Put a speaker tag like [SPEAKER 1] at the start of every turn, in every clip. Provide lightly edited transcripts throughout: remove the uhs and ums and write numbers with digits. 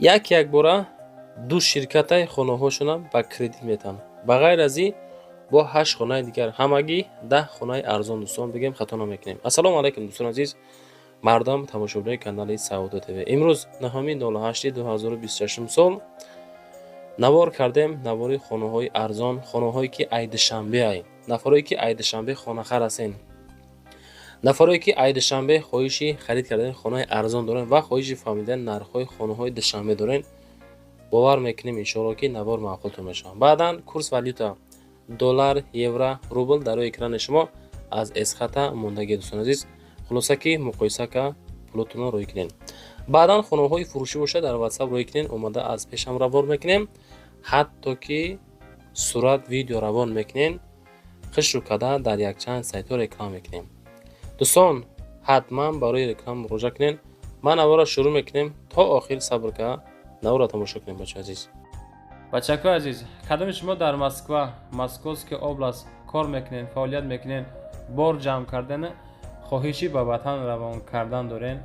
[SPEAKER 1] як бора ду ширкатай хонаҳошонам ба кредит метан. Ба ғайр аз ин бо 8 хонаи дигар ҳамагӣ 10 хонаи арзон дӯстон бигем хато намекунем. Ассалому алайкум дӯстон азиз, мардам тамошобинои канали Саудо ТВ. Имрӯз 9-8-2026 сол навор кардем навори хонаҳои арзон, хонаҳое ки айдишанбеай. Нафарое ки айдишанбе хонахар ҳастен. Нафарое ки айдишанбе хоҳиши харид кардани хонаи арзон дорен ва хоҳиши фаҳмидани нархҳои хонаҳои душанбе дорен, бовар мекунем иншоалло ки навор маъқултон мешавад. Баъдан курс валюта доллар, евро, рубл дар рӯи экрани шумо аз эсхата мондагӣ дӯстон азиз. Хулоса ки муқоиса ка пулотонро рӯй кунем. Баъдан хонаҳои фурӯшӣ бошад дар WhatsApp рӯй кунем, омада аз пешам равон мекунем. ҳатто ки сурат видео равон мекунем, хишру када дар якчанд сайтҳо реклама мекунем. дӯстон ҳатман барои реклама муроҷиат кунем. Ман навора шурӯъ мекунем, то охир сабр ка навора тамошо кунем бачаҳои азиз. Бачакҳои азиз, кадоми шумо дар Москва, Московский област кор мекунен, фаъолият мекунен, бор ҷамъ кардан, хоҳиши ба ватан равон кардан дорен,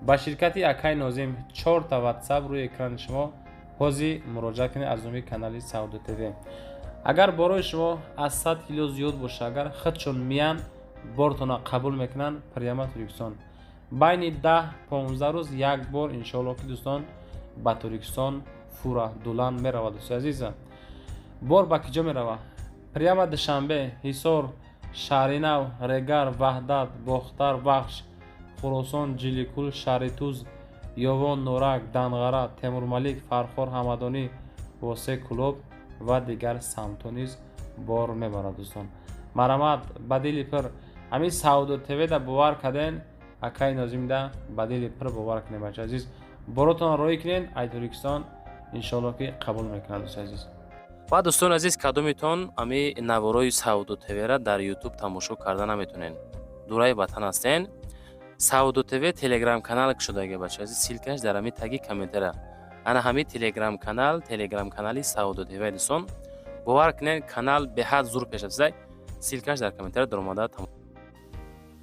[SPEAKER 1] ба ширкати Акай Нозим 4 та WhatsApp рӯи экрани шумо ҳозир муроҷиат кунед аз номи канали Саудо ТВ. агар борои шумо аз 100 кило зиёд боша, агар худшон миян бортона қабул мекунан, прямо Туркистон байни 10-15 рӯз як бор иншоалло ки дӯстон ба Туркистон фура дулан меравад. дӯстои азиз, бор ба киҷо меравад? Прямо Душанбе, Ҳисор, Шаҳринав, Регар, Ваҳдат, Бохтар Бахш, Хӯросон, Ҷиликул, Шаҳри Туз, Ёвон, Норак, Данғара, Темурмалик, Фархор, Ҳамадонӣ, Восе Кулоб ва дигар самтҳо низ бор мебарад. дӯстон марамат ба дили пир ҳамин Саудо ТВ да бовар карден, Акай Нозим да ба дили пир бовар кунед бачаҳои азиз. Боротон роҳӣ кунед, ай Туркистон иншоалло ки қабул мекунад дӯстои азиз. ва дӯстони азиз, кадомитон ами наворои Саудо ТВ-ра дар YouTube тамошо карда наметонен, дураи ватан ҳастен, Саудо ТВ телеграм канал кушодаги бачаҳои азиз, силкаш дар ами таги комментара. ана ҳамин телеграм канали Саудо ТВ дӯстон бовар кунед, канал беҳад зур пеш аст. силкаш дар комментара дар омада.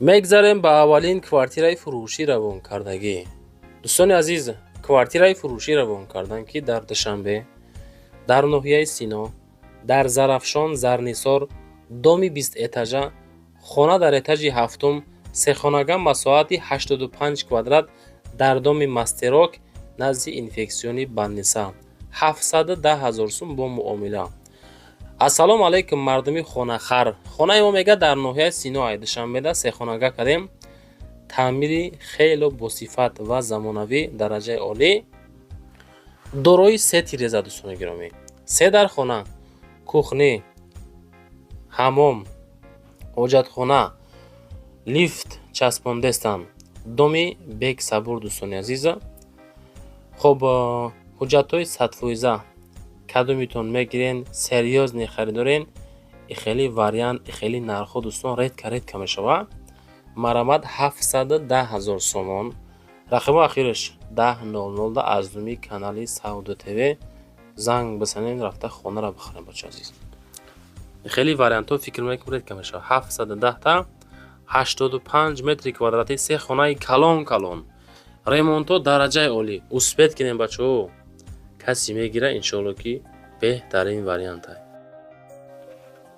[SPEAKER 1] мегзарем ба аввалин квартираи фурӯшӣ равон кардагӣ. дӯстони азиз, квартираи фурӯшӣ равон кардан ки дар Душанбе, дар ноҳияи Сино, дар Зарафшон, Зарнисор, доми 20 этажа, хона дар этажи ҳафтум, сехонага масоати 85 квадрат дар доми Мастерок назди инфексиони Банниса, 710 000 сум бо муомила. ассалому алайкум мардуми хонахар. хонаи мо мега дар ноҳияи Сино ай Душанбеда сехонага кардем, таъмири хело босифат ва замонавӣ дараҷаи олӣ, дорои 3 тиреза. дӯстони гиромӣ, 3 дар хона, кухни, ҳамом, ҳоҷатхона, лифт часпондестанд, доми бек сабур. дӯстони азиза, хоб ҳуҷҷатҳои садфоиза кадомитон мегирен, серьёзне харидорен, ихели вариант, ихели нархҳо дӯстон редка мешавад. марамат 710 000 сомон. рақами ахираш 1000 аз номи канали Саудо ТВ занг бисанен, рафта хонара бихарем бачаҳои азиз. ихели вариантҳо фикр мекунем редка мешавад. 710 та 85 метри квадрати, се хонаи калон, ремонтҳо дараҷаи олӣ. успед кинем бачаҳо, каси мегира иншоалло ки беҳтарин вариант ай.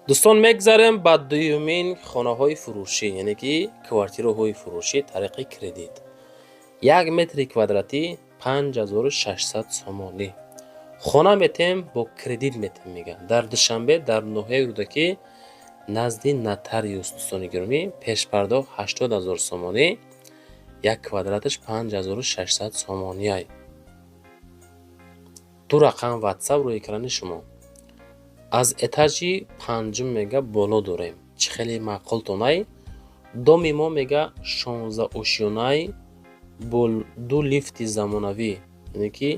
[SPEAKER 1] дӯстон мегзарем ба дуюмин хонаҳои фурӯшӣ, яъне ки квартираҳои фурӯшӣ тариқи кредит. 1 метри квадрати 5600 сомонӣ. хона метем бо кредит метем мега. дар Душанбе, дар ноҳияи Рӯдакӣ назди нотариус. дӯстони гиромӣ, пешпардоҳ 80 000 сомонӣ, 1 квадраташ 5600 сомонӣ ай. ду рақам WhatsApp рӯи экрани шумо. аз этажи 5 мега боло дорем. чӣ хеле маъқултонай. доми мо мега 16 ошёнай бо 2 лифти замонавӣ, яъне ки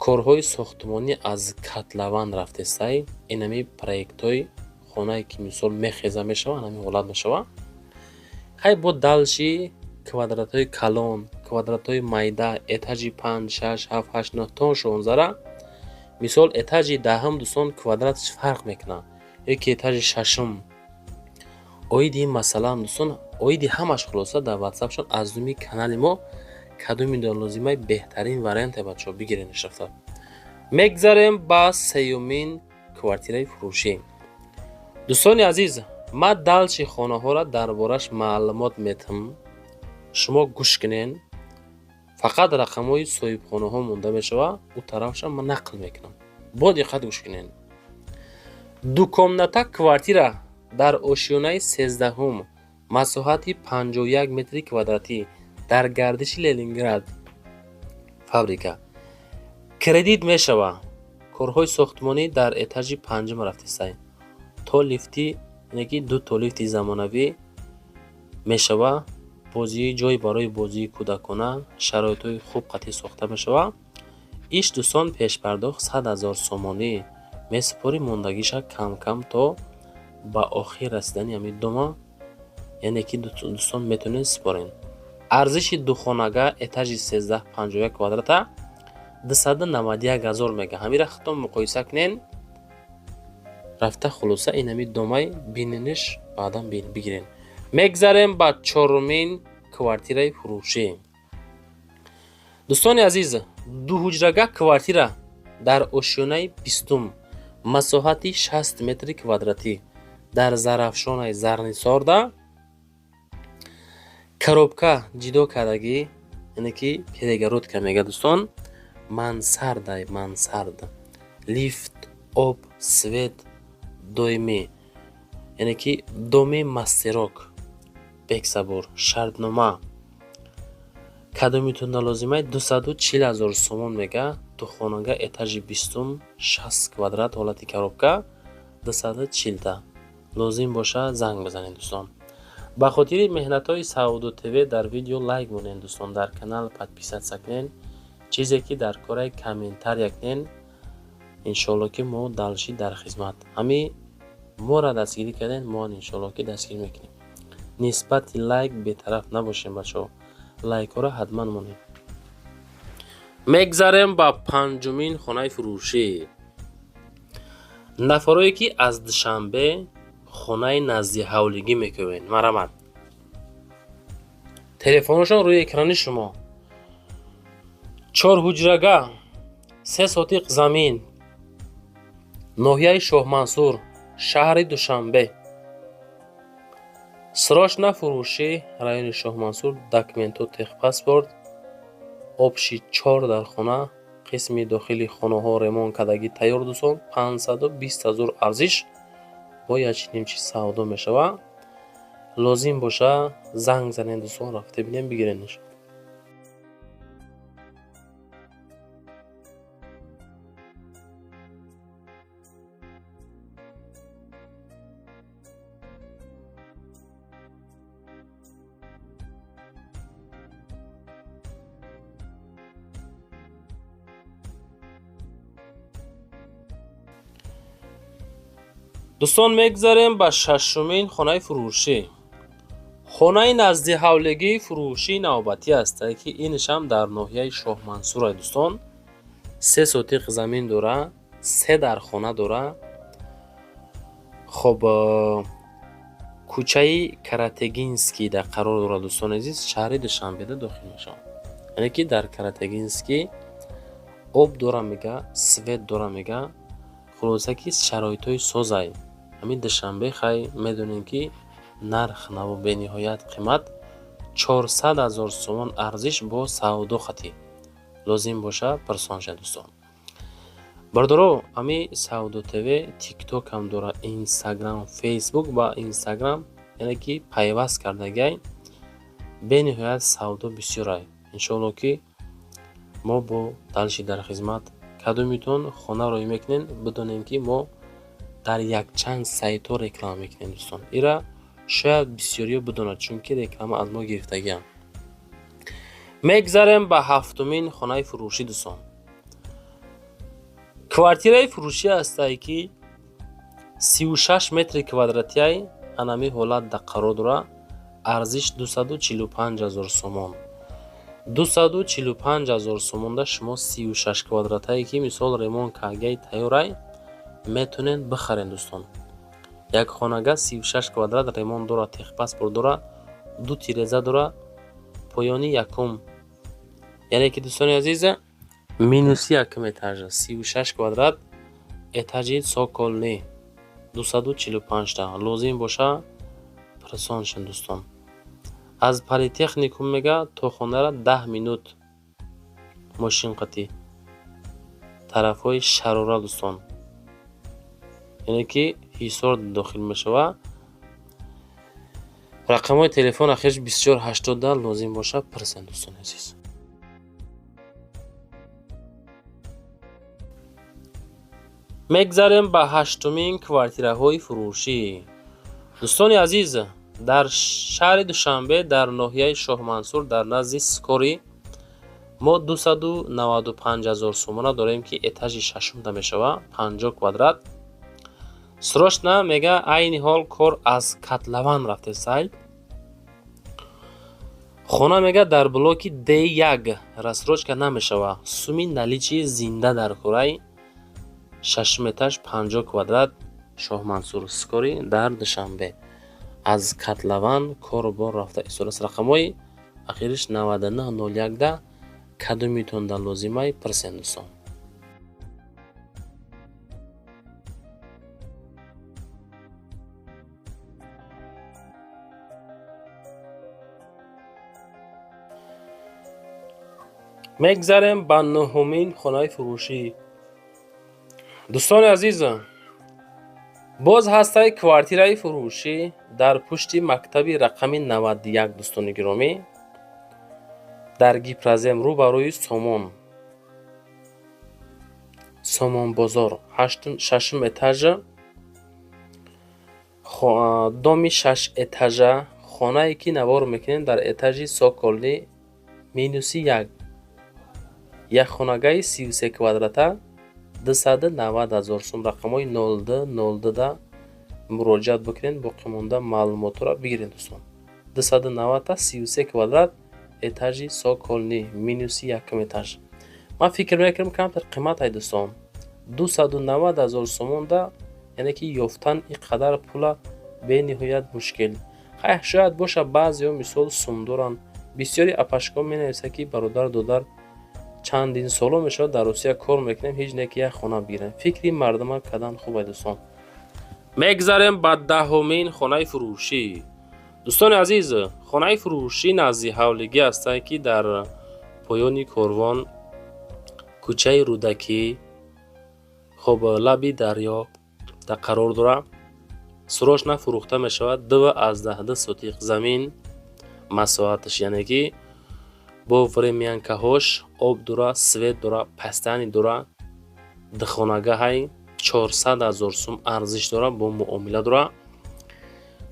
[SPEAKER 1] корҳои сохтмонӣ аз котлаван рафтестай. инами проектҳои хонае ки мисол мехеза мешавад, ҳамин ҳолат мешавад. хай бо далши квадратҳои калон, квадратҳои майда, этажи 5, 6, 7, 8, 9 то 16ра. мисол этажи 10 дӯстон квадратш фарқ мекунад, ёки этажи 6. оиди масалан дӯстон, оиди ҳамаш хулоса дар WhatsApp шон аз номи канали мо кадоми лозимаи беҳтарин варианте бачаҳо бигирен ишрафта. мегзарем ба сеюмин квартираи фурӯшӣ. дӯстони азиз, ман далчи хонаҳоро дар бораш маълумот медиҳам. шумо гӯш кунен. фақат рақамҳои соҳибхонаҳо монда мешава, у тарафша ман нақл мекунам. бо диққат гӯш кунен. дукомната квартира дар ошёнаи 13-ум, масоҳати 51 метри квадратӣ дар гардиши Ленинград, фабрика. кредит мешава. корҳои сохтмонӣ дар этажи 5 рафтистай. то лифти, яъне ки 2 то лифти замонавӣ мешава. бозии ҷой барои бозии кӯдакона, шароитҳои хуб қатъӣ сохта мешава. иш дӯстон пешпардохт 100 000 сомонӣ месупори мондагиша кам кам то ба охир расидани ҳамин дома, яъне ки дӯстон метавонед супорен. арзиши духонага этажи 13 51 квадрата 291 000 мега. ҳамира хатон муқоиса кунен. рафта хулоса ин ҳамин домаи бинениш баъдан бигирен. мегзарем ба 4-умин квартираи фурӯшӣ. дӯстони азиз, дуҳуҷрага квартира дар ошёнаи 20-ум, масоҳати 60 метри квадратӣ дар Зарафшонаи Зарнисорда. коробка ҷидо кардагӣ, яъне ки перегородка мега дӯстон. мансардай мансард, лифт, об, свет доимӣ, яъне ки доми мастерок, бексабур, шартнома. кадомитон налозимаи 240 000 сомон мега. духонага этажи 20-ум, 60 квадрат, ҳолати коробка 240 лозим боша занг бизанед дӯстон. ба хотири меҳнатҳои Сауду ТВ дар видео лайк монед дӯстон, дар канал подписатсия кунед, чизе ки дар кораи комментария кунед. иншоалло ки мо далши дар хизмат. ҳами мора дастгирӣ карден, мо иншоалло ки дастгирӣ мекунем. нисбати лайк бетараф набошем бачаҳо. лайкҳоро ҳатман монед. мегзарем ба 5-умин хонаи фурӯшӣ. нафароне ки аз Душанбе хонаи назди ҳавлигӣ мекӯбен, марамат. телефонашон рӯи экрани шумо. 4 ҳуҷрага, 3 сотиқ замин, ноҳияи Шоҳмансур, шаҳри Душанбе. срочна фурӯшӣ, райони Шоҳмансур, документҳо, техпаспорт, обши 4 дар хона, қисми дохили хонаҳо ремонт кардагӣ тайёр дӯстон. 520 000 арзиш бо 1.5 савдо мешава. лозим боша занг занед дӯстон, рафта бинем бигиренш. дӯстон мегзарем ба 6-умин хонаи фурӯшӣ. хонаи назди ҳавлигии фурӯшии навбатӣ аст, ки инишам дар ноҳияи Шоҳмансур аст дӯстон. 3 сотиқ замин дора, 3 дар хона дора. хоб кӯчаи Каратегинский да қарор дора дӯстони азиз, шаҳри Душанбеда дохил мешавад. яъне ки дар Каратегинский об дора мега, свет дора мега. хулоса ки шароитҳои созай. ҳамин Душанбе хай медонем ки нарх наво бениҳоят қимат. 400 000 сомон арзиш бо савдо хатӣ. лозим боша пирсонша дӯстон. бардоро ами Сауду ТВ TikTok ҳам дора, Instagram, Facebook ба Instagram, яъне ки пайваст кардагай бениҳоят савдо бисёрай. иншоалло ки мо бо далши дар хизмат. кадомитон хона рой мекунен, бидонем ки мо дар якчанд сайтҳо реклама мекунем дӯстон. ира шояд бисёриё бидонад, чунки реклама аз мо гирифтагиам. мегзарем ба 7-умин хонаи фурӯшӣ дӯстон. квартираи фурӯшӣ ҳастае ки 36 метри квадратияй анами ҳолат да қарор дора. арзиш 245 000 сомон. 245 000 сомонда шумо 36 квадратае ки мисол ремонт кардагай тайёрай метонен бихарен дӯстон. як хонага 36 квадрат ремонт дора, техпаспорт дора, 2 тиреза дора, поёни якум یعنی که دوستان عزیز مینوس یکم اتاج 36 کвадрат етажи соколни 245 та лозим боша прасоншин дӯстон. аз политехникум мега то хонара 10 минут мошин қати тарафҳои шарора дӯстон, яъне ки ҳисор дохил мешава. рақамҳои телефон ахирш 2480 лозим боша пирсен дӯстон азиз. мегзарем ба ҳаштумин квартираҳои фурӯшӣ. дӯстони азиз, дар шаҳри душанбе дар ноҳияи шоҳмансур дар назди скори мо 295 000 сомона дорем ки этажи шашумда мешава 50 квадрат. срочна мега айни ҳол кор аз котлован рафте сайл. хона мега дар блоки D1 рассрочка намешава. суми наличи зинда дар кораи шашум этаж 50 квадрат шоҳмансур скори дар душанбе. аз котлован кор бор рафта исторас. рақамҳои ахириш 9901 да кадомитон дар лозимаи пирсен дӯстон. мегзарем ба нӯҳумин хонаи фурӯшӣ. дӯстони азиз, боз ҳастаи квартираи фурӯшӣ дар пушти мактаби рақами 91 дӯстони гиромӣ дар гипразем рӯ ба рӯи сомон бозор шашум этажа доми 6 этажа хонае ки навор мекунем дар этажи соколни -1 як хонагаи 33 квадрата 290 000 сум. рақамҳои 0202 да муроҷиат бикунед, боқӣ монда маълумотро бигиред дӯстон. 290 та 33 квадрат этажи соколни -1 этаж. ман фикр мекардам камтар қимат ай дӯстон. 290 000 сомон да, яъне ки ёфтан иқадар пула бениҳоят мушкил. хай шояд боша баъзеҳо мисол сум доранд. бисёри апашко менависа ки бародар додар чандин соло мешавад дар русия кор мекунем, ҳеҷ не ки як хона бигирем. фикри мардума кадан хуб ай дӯстон. мегзарем ба 10-умин хонаи фурӯшӣ. дӯстони азиз, хонаи фурӯшӣ назди ҳавлигӣ ҳастанд ки дар поёни корвон кӯчаи рӯдакӣ хоб лаби дарё да қарор дорад. срочна фурӯхта мешавад. 2/10 сотиқ замин масоҳаташ, яъне ки бо времянкаҳош об дора, свет дора, пастани дора, духонагаҳай 400 000 сум арзиш дора, бо муомила дора.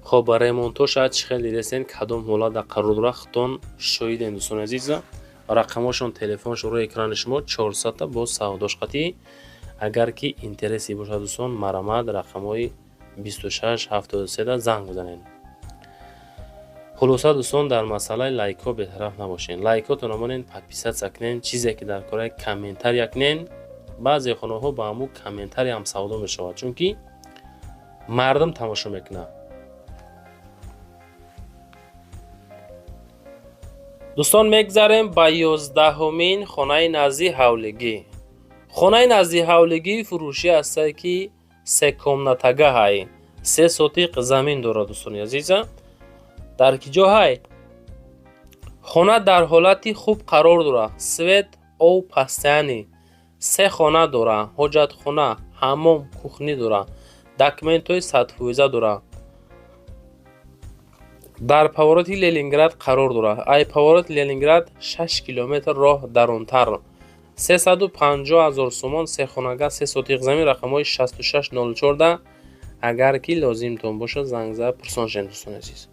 [SPEAKER 1] хоб ремонтоша чӣ хеле ресен, кадом ҳолат да қарор дора, хутон шоҳидем дӯстони азиз. рақамҳошон телефоншон рӯи экрани шумо 400 та бо савдош қатӣ. агар ки интереси бошад дӯстон, марамад рақамҳои 2673 да занг бизанед. хулоса дӯстон, дар масъалаи лайкҳо бетараф набошед. лайкҳотон омонед, подписатсия кунед, чизе ки дар кораи комментария кунед. баъзе хонаҳо ба ҳамун комментария ҳам савдо мешавад, чунки мардум тамошо мекунад. дӯстон, мегзарем ба 11-умин хонаи назди ҳавлигӣ. хонаи назди ҳавлигӣ фурӯшӣ ҳастае ки се комнатагаҳай 3 сотиқ замин дорад. дӯстони азиза, дар ки ҷоҳай хона дар ҳолати хуб қарор дорад. свет ов пастяни 3 хона дорад. ҳоҷатхона, ҳаммом, кухни дорад. документҳои 100% дорад. дар повороти Ленинград қарор дорад. ай повороти Ленинград 6 километр роҳ дарунтар. 350 000 сомон, 3 хонага, 3 сотиқ замин. рақамҳои 6604 да агар ки лозимтон бошад занг зад пурсон шавед дӯстони азиз.